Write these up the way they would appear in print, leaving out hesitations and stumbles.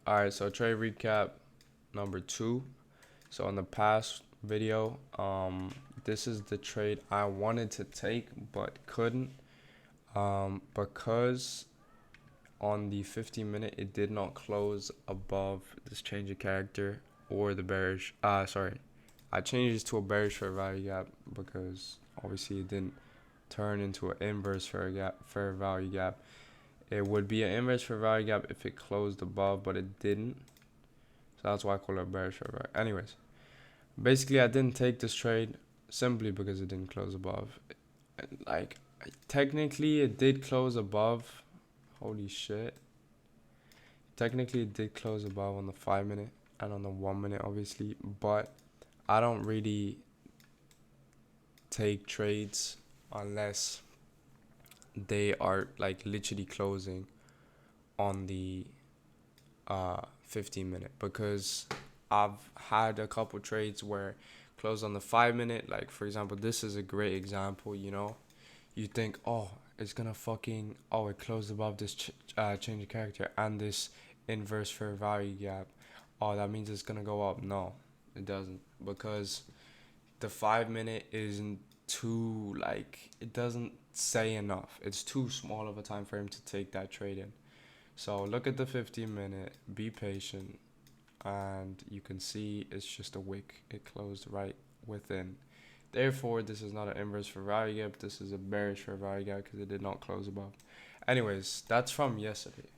All right, so trade recap number 2. So in the past video, this is the trade I wanted to take but couldn't, because on the 50-minute it did not close above this change of character or the bearish. Sorry, I changed this to a bearish fair value gap because obviously it didn't turn into an inverse fair value gap. It would be an inverse fair value gap if it closed above, but it didn't. So that's why I call it a bearish fair value. Anyways, basically I didn't take this trade simply because it didn't close above. Like, technically it did close above. Holy shit. Technically it did close above on the 5-minute and on the 1-minute, obviously, but I don't really take trades unless they are like literally closing on the 15-minute, because I've had a couple trades where close on the 5-minute. Like, for example, this is a great example. You think, oh, it's gonna fucking, oh, it closed above this change of character and this inverse fair value gap. Oh, that means it's gonna go up. No, it doesn't, because the 5-minute isn't too, like, it doesn't say enough. It's too small of a time frame to take that trade in. So look at the 15-minute, be patient, and you can see it's just a wick. It closed right within. Therefore, this is not an inverse fair value gap. This is a bearish fair value gap because it did not close above. Anyways, that's from yesterday.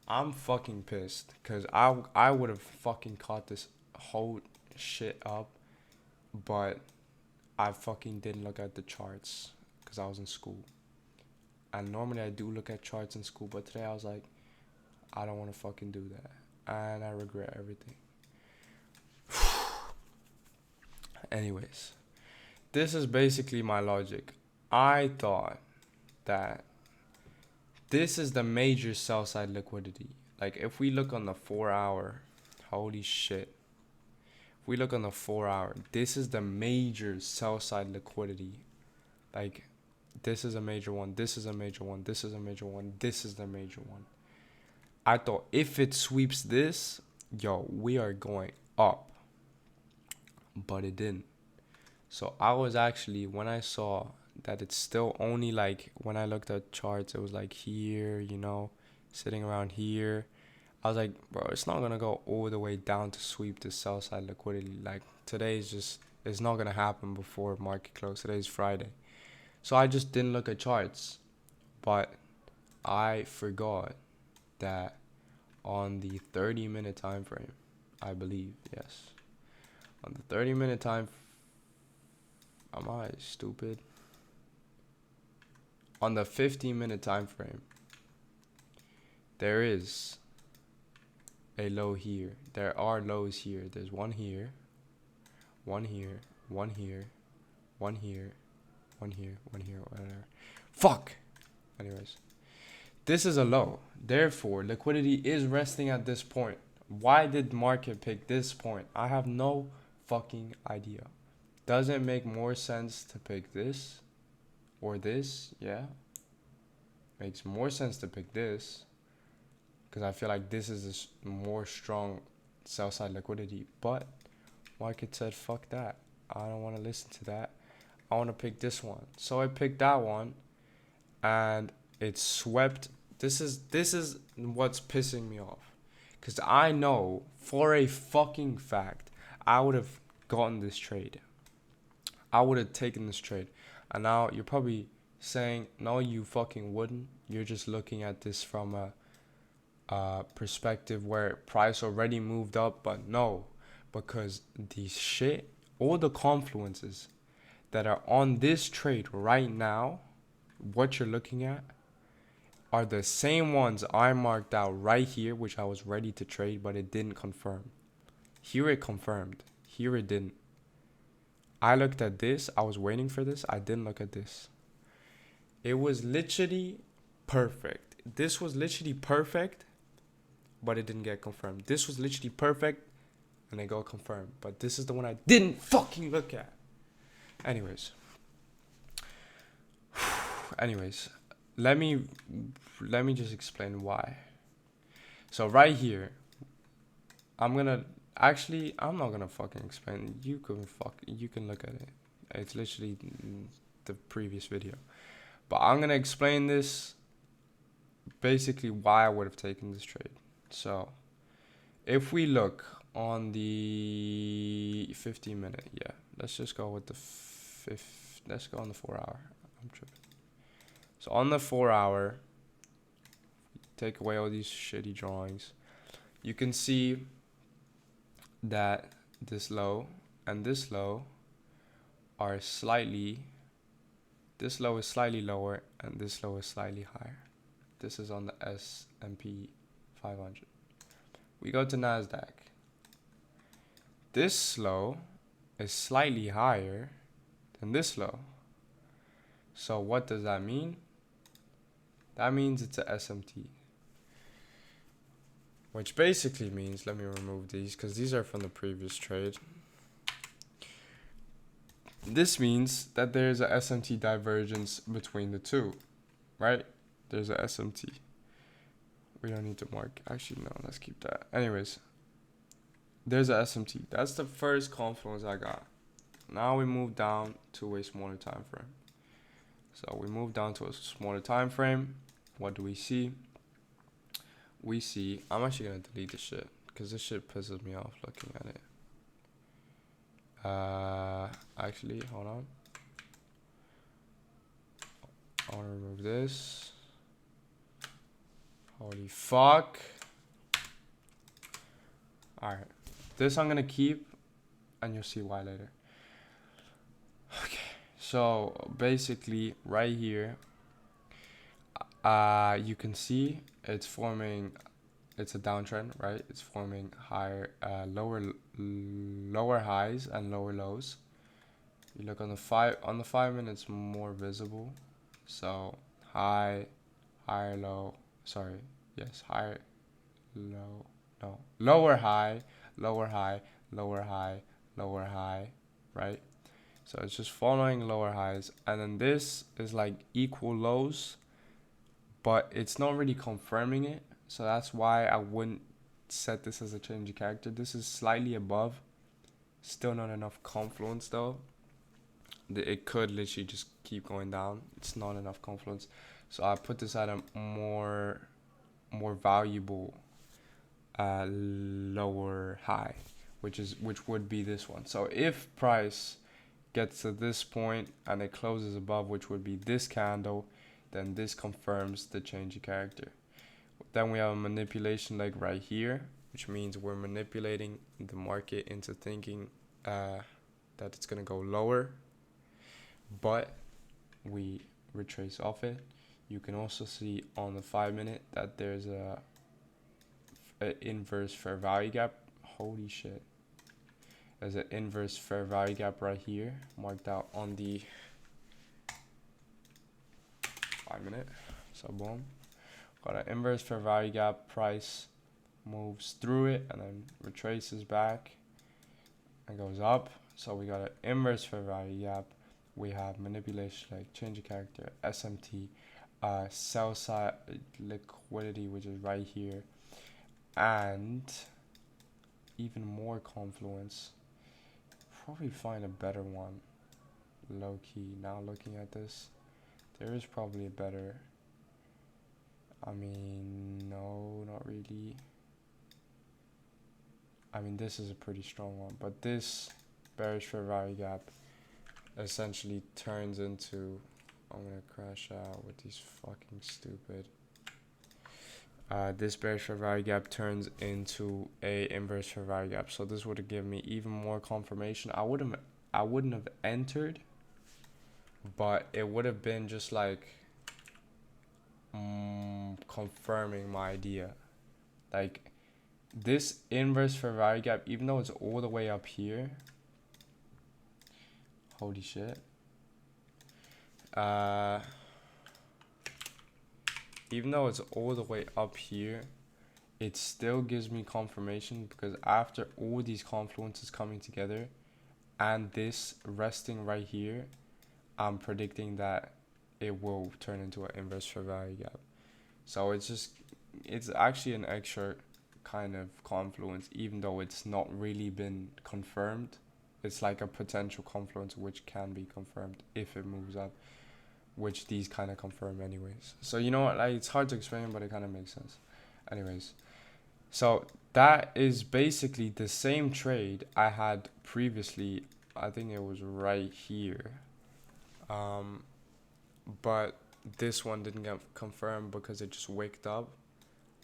I'm fucking pissed because I would have fucking caught this whole shit up, but I fucking didn't look at the charts because I was in school. And normally I do look at charts in school, but today I was like, I don't want to fucking do that. And I regret everything. Anyways, this is basically my logic. I thought that this is the major sell side liquidity. Like, if we look on the 4 hour, holy shit. If we look on the 4 hour, this is the major sell side liquidity. Like, this is a major one, this is a major one, this is a major one, this is the major one. I thought if it sweeps this, yo, we are going up. But it didn't. So I was actually, when I saw that it's still only like, when I looked at charts, it was like here, sitting around here. I was like, bro, it's not going to go all the way down to sweep the sell side liquidity. Like, it's not going to happen before market close. Today's Friday. So I just didn't look at charts. But I forgot that on the 30-minute time frame, I believe, yes. On the 30-minute time, am I stupid? On the 15-minute time frame, there is a low here. There are lows here. There's one here, one here, one here, one here, one here, one here, whatever. Fuck! Anyways, this is a low. Therefore, liquidity is resting at this point. Why did market pick this point? I have no fucking idea. Does it make more sense to pick this or this? Yeah. Makes more sense to pick this because I feel like this is a more strong sell side liquidity. But market said, fuck that. I don't want to listen to that. I want to pick this one. So I picked that one and it swept. This is what's pissing me off. Because I know for a fucking fact I would have gotten this trade. I would have taken this trade. And now you're probably saying, no, you fucking wouldn't. You're just looking at this from a perspective where price already moved up. But no, because the shit, all the confluences that are on this trade right now, what you're looking at, are the same ones I marked out right here, which I was ready to trade, but it didn't confirm. Here it confirmed. Here it didn't. I looked at this. I was waiting for this. I didn't look at this. It was literally perfect. This was literally perfect, but it didn't get confirmed. This was literally perfect, and it got confirmed. But this is the one I didn't fucking look at. Anyways. Let me just explain why. So right here, I'm gonna actually I'm not gonna fucking explain. You can look at it. It's literally the previous video. But I'm gonna explain this basically why I would have taken this trade. So if we look on the 15 minute, yeah, let's just go with the let's go on the 4 hour. I'm tripping. So on the 4 hour, take away all these shitty drawings, you can see that this low and this low are slightly, this low is slightly lower and this low is slightly higher. This is on the S&P 500. We go to NASDAQ. This low is slightly higher than this low. So what does that mean? That means it's a SMT. Which basically means, let me remove these because these are from the previous trade. This means that there's a SMT divergence between the two, right? There's a SMT. We don't need to mark. Actually, no, let's keep that. Anyways, there's a SMT. That's the first confluence I got. Now we move down to a smaller time frame. So we move down to a smaller time frame. What do we see? We see, I'm actually going to delete this shit because this shit pisses me off looking at it. Actually, hold on. I'll remove this. Holy fuck. Alright. This I'm going to keep and you'll see why later. Okay. So basically right here, you can see it's forming, it's a downtrend, right? It's forming higher, lower highs and lower lows. You look on the 5 minutes, more visible. So high, higher, low. Sorry, yes, higher, low, no, lower high, lower high, lower high, lower high, right? So it's just following lower highs, and then this is like equal lows, but it's not really confirming it. So that's why I wouldn't set this as a change of character. This is slightly above, still not enough confluence though. It could literally just keep going down. It's not enough confluence, so I put this at a more valuable lower high, which would be this one. So if price gets to this point and it closes above, which would be this candle, then this confirms the change of character. Then we have a manipulation leg right here, which means we're manipulating the market into thinking that it's going to go lower, but we retrace off it. You can also see on the 5 minute that there's a inverse fair value gap. Holy shit. There's an inverse fair value gap right here, marked out on the 5 minute. So boom, got an inverse fair value gap. Price moves through it and then retraces back and goes up. So we got an inverse fair value gap. We have manipulation, like change of character, SMT, sell side liquidity, which is right here, and even more confluence. Probably find a better one, low key. Now looking at this, there is probably a better. I mean, no, not really. I mean, this is a pretty strong one, but this bearish fair value gap essentially turns into, I'm gonna crash out with these fucking stupid. This bearish fair value gap turns into a inverse fair value gap. So this would have given me even more confirmation. I wouldn't have entered, but it would have been just like confirming my idea. Like this inverse fair value gap, even though it's all the way up here. Holy shit. Even though it's all the way up here, it still gives me confirmation, because after all these confluences coming together and this resting right here, I'm predicting that it will turn into an inverse fair value gap. So it's just it's actually an extra kind of confluence, even though it's not really been confirmed. It's like a potential confluence which can be confirmed if it moves up, which these kind of confirm anyways. So you know what, like it's hard to explain, but it kind of makes sense. Anyways, so that is basically the same trade I had previously. I think it was right here. But this one didn't get confirmed because it just waked up,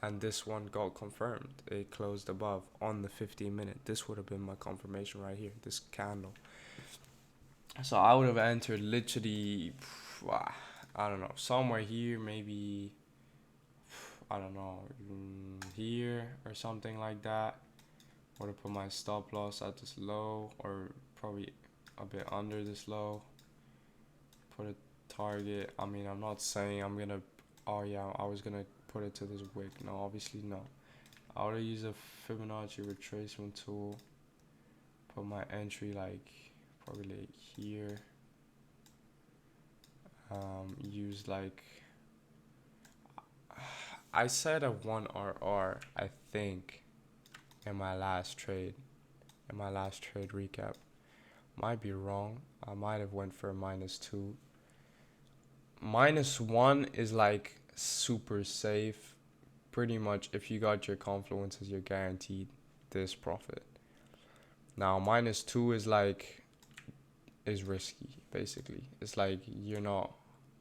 and this one got confirmed. It closed above on the 15-minute. This would have been my confirmation right here, this candle. So I would have entered literally, I don't know, somewhere here, maybe, I don't know, here or something like that. Would have put my stop loss at this low, or probably a bit under this low. Put a target. I mean, I'm not saying I'm gonna, oh yeah, I was gonna put it to this wick. No, obviously no. I would use a Fibonacci retracement tool. Put my entry like probably like here. Use like, I said a 1RR, I think, in my last trade recap. Might be wrong. I might have went for a -2. -1 is like super safe. Pretty much, if you got your confluences, you're guaranteed this profit. Now -2 is like, is risky, basically. It's like you're not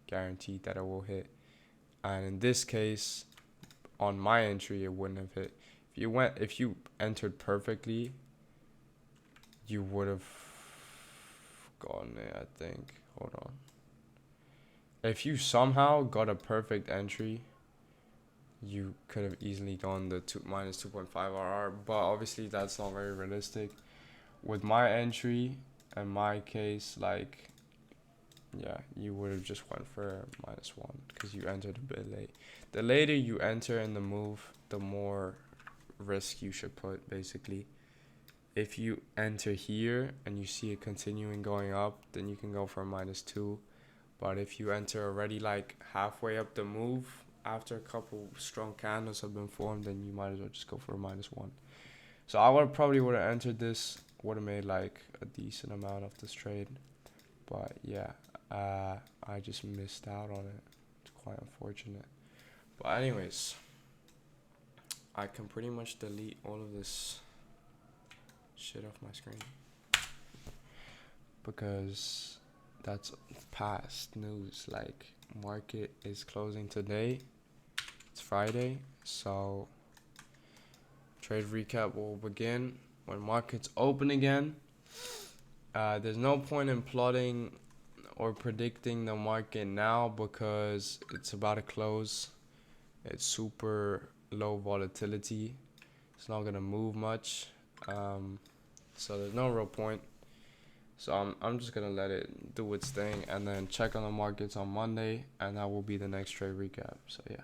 guaranteed that it will hit. And in this case, on my entry, it wouldn't have hit. If you entered perfectly, you would have gotten it, I think. Hold on. If you somehow got a perfect entry, you could have easily gone the -2.5 RR, but obviously that's not very realistic. With my entry and my case, like, yeah, you would have just went for -1 because you entered a bit late. The later you enter in the move, the more risk you should put, basically. If you enter here and you see it continuing going up, then you can go for a -2. But if you enter already like halfway up the move, after a couple strong candles have been formed, then you might as well just go for a -1. So I probably would have entered this, would have made like a decent amount of this trade. But yeah, I just missed out on it. It's quite unfortunate. But anyways, I can pretty much delete all of this shit off my screen, because that's past news. Like, market is closing today. It's Friday, so trade recap will begin when markets open again. There's no point in plotting or predicting the market now because it's about to close. It's super low volatility. It's not gonna move much, so there's no real point. So I'm just gonna let it do its thing and then check on the markets on Monday, and that will be the next trade recap. So yeah.